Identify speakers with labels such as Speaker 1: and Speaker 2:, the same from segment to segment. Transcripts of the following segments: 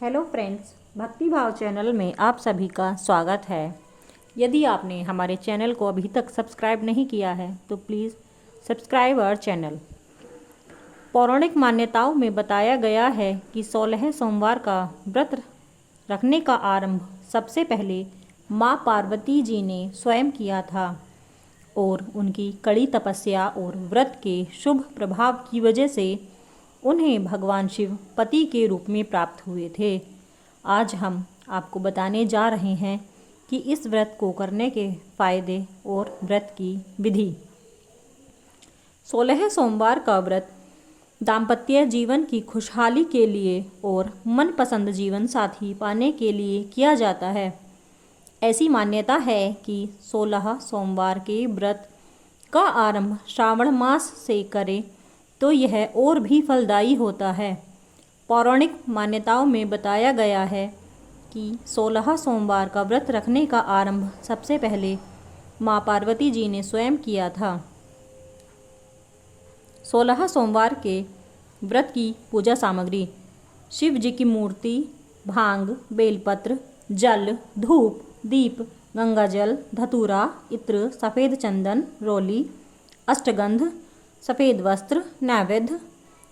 Speaker 1: Hello friends, भक्ति भाव channel में आप सभी का स्वागत है। यदि आपने हमारे चैनल को अभी तक सब्सक्राइब नहीं किया है तो प्लीज़ सब्सक्राइब आवर चैनल। पौराणिक मान्यताओं में बताया गया है कि 16 सोमवार का व्रत रखने का आरंभ सबसे पहले माँ पार्वती जी ने स्वयं किया था और उनकी कड़ी तपस्या और व्रत के शुभ प्रभाव की वजह से उन्हें भगवान शिव पति के रूप में प्राप्त हुए थे। आज हम आपको बताने जा रहे हैं कि इस व्रत को करने के फायदे और व्रत की विधि। 16 सोमवार का व्रत दाम्पत्य जीवन की खुशहाली के लिए और मनपसंद जीवन साथी पाने के लिए किया जाता है। ऐसी मान्यता है कि 16 सोमवार के व्रत का आरंभ श्रावण मास से करें तो यह और भी फलदायी होता है। पौराणिक मान्यताओं में बताया गया है कि 16 सोमवार का व्रत रखने का आरंभ सबसे पहले माँ पार्वती जी ने स्वयं किया था। 16 सोमवार के व्रत की पूजा सामग्री: शिव जी की मूर्ति, भांग, बेलपत्र, जल, धूप, दीप, गंगाजल, धतूरा, इत्र, सफ़ेद चंदन, रोली, अष्टगंध, सफ़ेद वस्त्र, नैवेद्य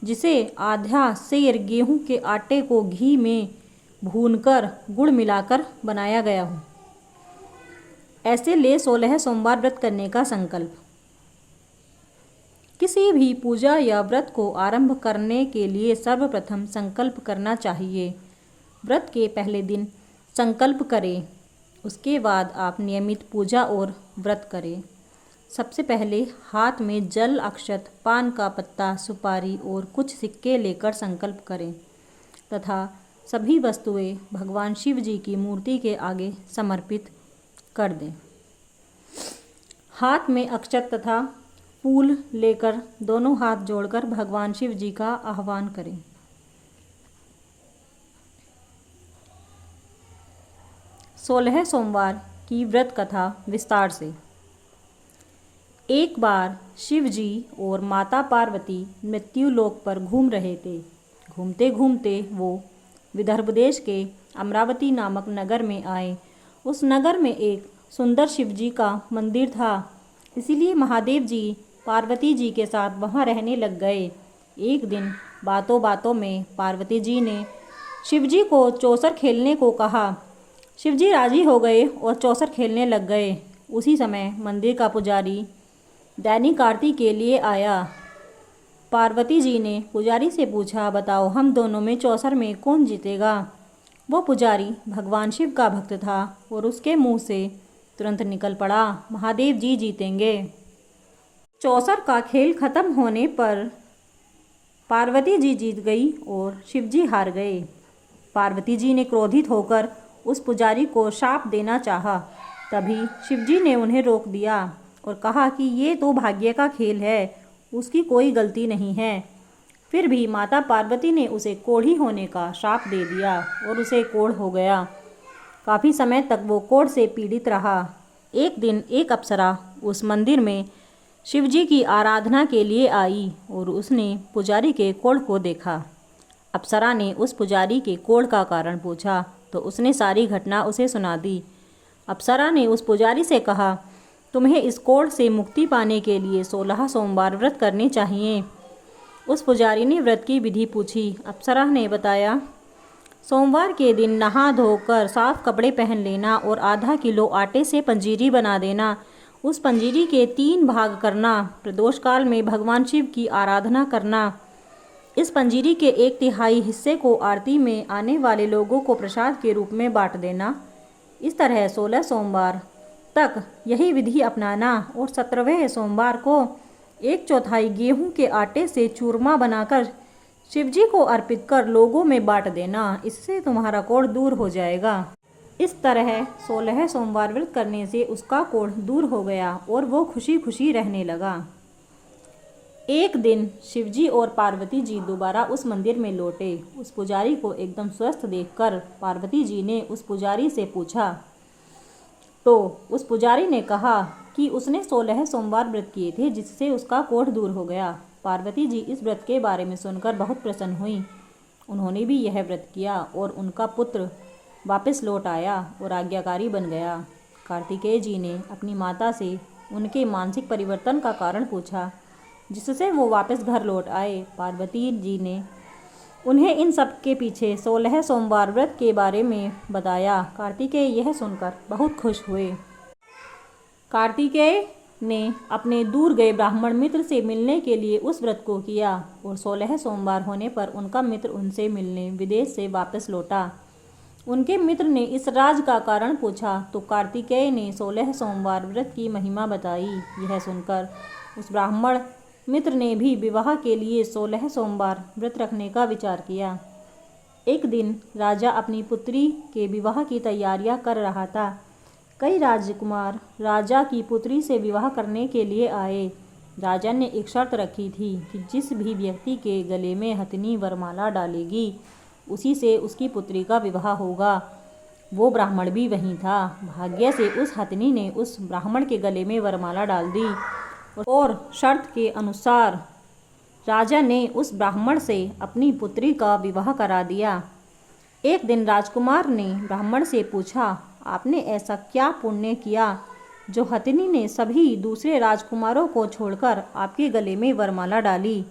Speaker 1: जिसे आधा सेर गेहूं के आटे को घी में भूनकर गुड़ मिलाकर बनाया गया हो। ऐसे ले 16 सोमवार व्रत करने का संकल्प। किसी भी पूजा या व्रत को आरंभ करने के लिए सर्वप्रथम संकल्प करना चाहिए। व्रत के पहले दिन संकल्प करें, उसके बाद आप नियमित पूजा और व्रत करें। सबसे पहले हाथ में जल, अक्षत, पान का पत्ता, सुपारी और कुछ सिक्के लेकर संकल्प करें तथा सभी वस्तुएं भगवान शिव जी की मूर्ति के आगे समर्पित कर दें। हाथ में अक्षत तथा फूल लेकर दोनों हाथ जोड़कर भगवान शिव जी का आह्वान करें। सोलह सोमवार की व्रत कथा विस्तार से। एक बार शिव जी और माता पार्वती मृत्यु लोक पर घूम रहे थे। घूमते घूमते वो विदर्भ देश के अमरावती नामक नगर में आए। उस नगर में एक सुंदर शिव जी का मंदिर था, इसीलिए महादेव जी पार्वती जी के साथ वहाँ रहने लग गए। एक दिन बातों बातों में पार्वती जी ने शिव जी को चौसर खेलने को कहा। शिव जी राजी हो गए और चौसर खेलने लग गए। उसी समय मंदिर का पुजारी दैनिक आरती के लिए आया। पार्वती जी ने पुजारी से पूछा, बताओ हम दोनों में चौसर में कौन जीतेगा? वो पुजारी भगवान शिव का भक्त था और उसके मुंह से तुरंत निकल पड़ा, महादेव जी जीतेंगे। चौसर का खेल खत्म होने पर पार्वती जी जीत गई और शिव जी हार गए। पार्वती जी ने क्रोधित होकर उस पुजारी को शाप देना चाहा, तभी शिव जी ने उन्हें रोक दिया और कहा कि ये तो भाग्य का खेल है, उसकी कोई गलती नहीं है। फिर भी माता पार्वती ने उसे कोढ़ी होने का शाप दे दिया और उसे कोढ़ हो गया। काफ़ी समय तक वो कोढ़ से पीड़ित रहा। एक दिन एक अप्सरा उस मंदिर में शिव जी की आराधना के लिए आई और उसने पुजारी के कोढ़ को देखा। अप्सरा ने उस पुजारी के कोढ़ का कारण पूछा तो उसने सारी घटना उसे सुना दी। अप्सरा ने उस पुजारी से कहा, तुम्हें इस कोढ़ से मुक्ति पाने के लिए 16 सोमवार व्रत करने चाहिए। उस पुजारी ने व्रत की विधि पूछी। अप्सरा ने बताया, सोमवार के दिन नहा धोकर साफ कपड़े पहन लेना और आधा किलो आटे से पंजीरी बना देना। उस पंजीरी के 3 भाग करना। प्रदोष काल में भगवान शिव की आराधना करना। इस पंजीरी के 1/3 हिस्से को आरती में आने वाले लोगों को प्रसाद के रूप में बांट देना। इस तरह 16 सोमवार तक यही विधि अपनाना और 17वें सोमवार को 1/4 गेहूं के आटे से चूरमा बनाकर शिवजी को अर्पित कर लोगों में बांट देना। इससे तुम्हारा कोढ़ दूर हो जाएगा। इस तरह 16 सोमवार व्रत करने से उसका कोढ़ दूर हो गया और वो खुशी खुशी रहने लगा। एक दिन शिवजी और पार्वती जी दोबारा उस मंदिर में लौटे। उस पुजारी को एकदम स्वस्थ देखकर पार्वती जी ने उस पुजारी से पूछा तो उस पुजारी ने कहा कि उसने 16 सोमवार व्रत किए थे जिससे उसका कोढ़ दूर हो गया। पार्वती जी इस व्रत के बारे में सुनकर बहुत प्रसन्न हुई उन्होंने भी यह व्रत किया और उनका पुत्र वापस लौट आया और आज्ञाकारी बन गया। कार्तिकेय जी ने अपनी माता से उनके मानसिक परिवर्तन का कारण पूछा, जिससे वो वापस घर लौट आए। पार्वती जी ने उन्हें इन सब के पीछे 16 सोमवार व्रत के बारे में बताया। कार्तिकेय यह सुनकर बहुत खुश हुए। कार्तिकेय ने अपने दूर गए ब्राह्मण मित्र से मिलने के लिए उस व्रत को किया और 16 सोमवार होने पर उनका मित्र उनसे मिलने विदेश से वापस लौटा। उनके मित्र ने इस राज का कारण पूछा तो कार्तिकेय ने 16 सोमवार व्रत की महिमा बताई। यह सुनकर उस ब्राह्मण मित्र ने भी विवाह के लिए 16 सोमवार व्रत रखने का विचार किया। एक दिन राजा अपनी पुत्री के विवाह की तैयारियां कर रहा था। कई राजकुमार राजा की पुत्री से विवाह करने के लिए आए। राजा ने एक शर्त रखी थी कि जिस भी व्यक्ति के गले में हथिनी वरमाला डालेगी उसी से उसकी पुत्री का विवाह होगा। वो ब्राह्मण भी वहीं था। भाग्य से उस हथिनी ने उस ब्राह्मण के गले में वरमाला डाल दी और शर्त के अनुसार राजा ने उस ब्राह्मण से अपनी पुत्री का विवाह करा दिया। एक दिन राजकुमार ने ब्राह्मण से पूछा, आपने ऐसा क्या पुण्य किया जो हथिनी ने सभी दूसरे राजकुमारों को छोड़कर आपके गले में वरमाला डाली?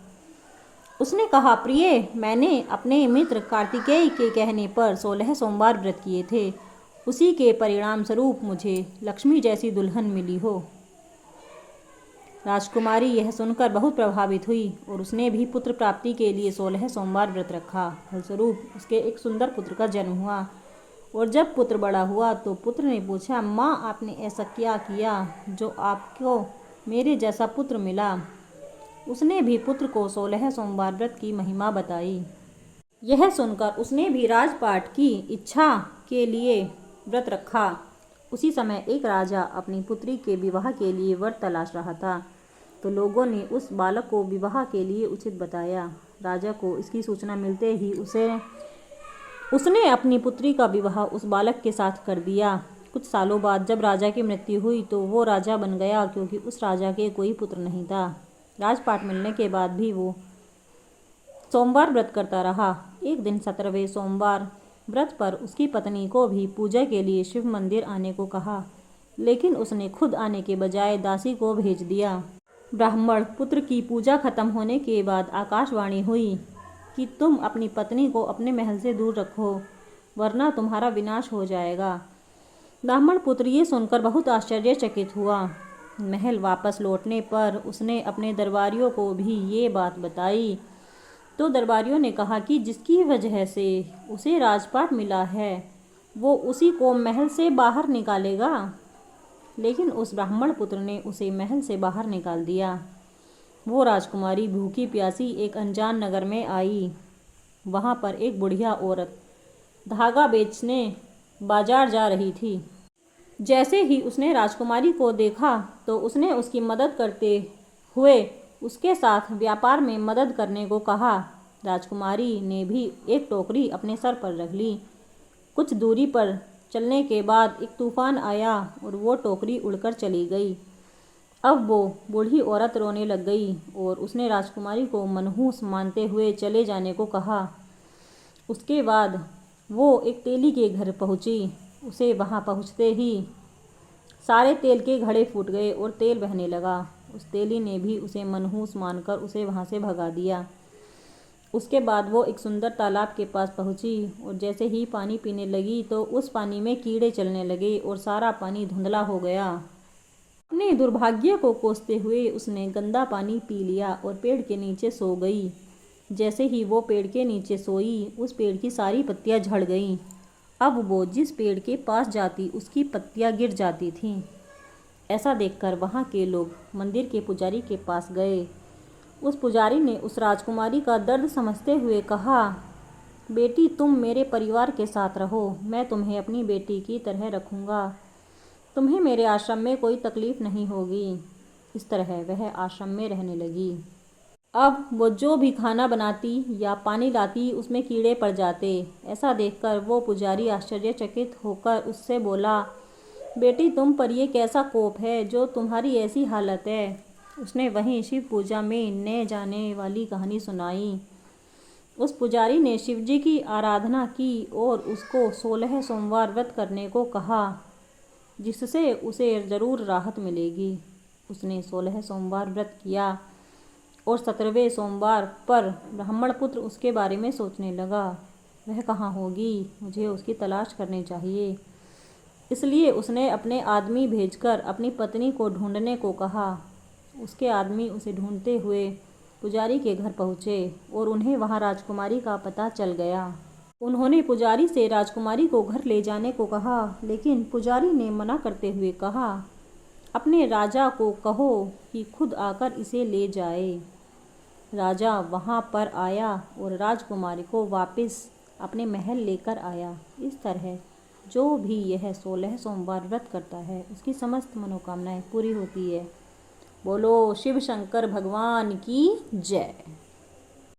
Speaker 1: उसने कहा, प्रिय, मैंने अपने मित्र कार्तिकेय के कहने पर 16 सोमवार व्रत किए थे। उसी के परिणाम स्वरूप मुझे लक्ष्मी जैसी दुल्हन मिली हो। राजकुमारी यह सुनकर बहुत प्रभावित हुई और उसने भी पुत्र प्राप्ति के लिए 16 सोमवार व्रत रखा। फलस्वरूप उसके एक सुंदर पुत्र का जन्म हुआ और जब पुत्र बड़ा हुआ तो पुत्र ने पूछा, माँ, आपने ऐसा क्या किया जो आपको मेरे जैसा पुत्र मिला? उसने भी पुत्र को 16 सोमवार व्रत की महिमा बताई। यह सुनकर उसने भी राजपाट की इच्छा के लिए व्रत रखा। उसी समय एक राजा अपनी पुत्री के विवाह के लिए वर तलाश रहा था तो लोगों ने उस बालक को विवाह के लिए उचित बताया। राजा को इसकी सूचना मिलते ही उसने अपनी पुत्री का विवाह उस बालक के साथ कर दिया। कुछ सालों बाद जब राजा की मृत्यु हुई तो वो राजा बन गया क्योंकि उस राजा के कोई पुत्र नहीं था। राजपाट मिलने के बाद भी वो सोमवार व्रत करता रहा। एक दिन 17वें सोमवार व्रत पर उसकी पत्नी को भी पूजा के लिए शिव मंदिर आने को कहा, लेकिन उसने खुद आने के बजाय दासी को भेज दिया। ब्राह्मण पुत्र की पूजा खत्म होने के बाद आकाशवाणी हुई कि तुम अपनी पत्नी को अपने महल से दूर रखो वरना तुम्हारा विनाश हो जाएगा। ब्राह्मण पुत्र ये सुनकर बहुत आश्चर्यचकित हुआ। महल वापस लौटने पर उसने अपने दरबारियों को भी ये बात बताई तो दरबारियों ने कहा कि जिसकी वजह से उसे राजपाट मिला है वो उसी को महल से बाहर निकालेगा। लेकिन उस ब्राह्मण पुत्र ने उसे महल से बाहर निकाल दिया। वो राजकुमारी भूखी प्यासी एक अनजान नगर में आई। वहाँ पर एक बुढ़िया औरत धागा बेचने बाजार जा रही थी। जैसे ही उसने राजकुमारी को देखा तो उसने उसकी मदद करते हुए उसके साथ व्यापार में मदद करने को कहा। राजकुमारी ने भी एक टोकरी अपने सर पर रख ली। कुछ दूरी पर चलने के बाद एक तूफान आया और वो टोकरी उड़कर चली गई। अब वो बूढ़ी औरत रोने लग गई और उसने राजकुमारी को मनहूस मानते हुए चले जाने को कहा। उसके बाद वो एक तेली के घर पहुंची। उसे वहां पहुंचते ही सारे तेल के घड़े फूट गए और तेल बहने लगा। उस तेली ने भी उसे मनहूस मानकर उसे वहां से भगा दिया। उसके बाद वो एक सुंदर तालाब के पास पहुंची और जैसे ही पानी पीने लगी तो उस पानी में कीड़े चलने लगे और सारा पानी धुंधला हो गया। अपने दुर्भाग्य को कोसते हुए उसने गंदा पानी पी लिया और पेड़ के नीचे सो गई। जैसे ही वो पेड़ के नीचे सोई उस पेड़ की सारी पत्तियां झड़ गईं। अब वो जिस पेड़ के पास जाती उसकी पत्तियां गिर जाती थीं। ऐसा देखकर वहाँ के लोग मंदिर के पुजारी के पास गए। उस पुजारी ने उस राजकुमारी का दर्द समझते हुए कहा, बेटी, तुम मेरे परिवार के साथ रहो, मैं तुम्हें अपनी बेटी की तरह रखूँगा। तुम्हें मेरे आश्रम में कोई तकलीफ़ नहीं होगी। इस तरह वह आश्रम में रहने लगी। अब वो जो भी खाना बनाती या पानी लाती उसमें कीड़े पड़ जाते। ऐसा देखकर वो पुजारी आश्चर्यचकित होकर उससे बोला, बेटी, तुम पर ये कैसा कोप है जो तुम्हारी ऐसी हालत है। उसने वहीं शिव पूजा में न जाने वाली कहानी सुनाई। उस पुजारी ने शिवजी की आराधना की और उसको 16 सोमवार व्रत करने को कहा, जिससे उसे ज़रूर राहत मिलेगी। उसने 16 सोमवार व्रत किया और 17वें सोमवार पर ब्राह्मण पुत्र उसके बारे में सोचने लगा, वह कहाँ होगी, मुझे उसकी तलाश करनी चाहिए। इसलिए उसने अपने आदमी भेजकर अपनी पत्नी को ढूंढने को कहा। उसके आदमी उसे ढूंढते हुए पुजारी के घर पहुँचे और उन्हें वहाँ राजकुमारी का पता चल गया। उन्होंने पुजारी से राजकुमारी को घर ले जाने को कहा, लेकिन पुजारी ने मना करते हुए कहा, अपने राजा को कहो कि खुद आकर इसे ले जाए। राजा वहाँ पर आया और राजकुमारी को वापस अपने महल लेकर आया। इस तरह जो भी यह 16 सोमवार व्रत करता है उसकी समस्त मनोकामनाएं पूरी होती है। बोलो शिव शंकर भगवान की जय।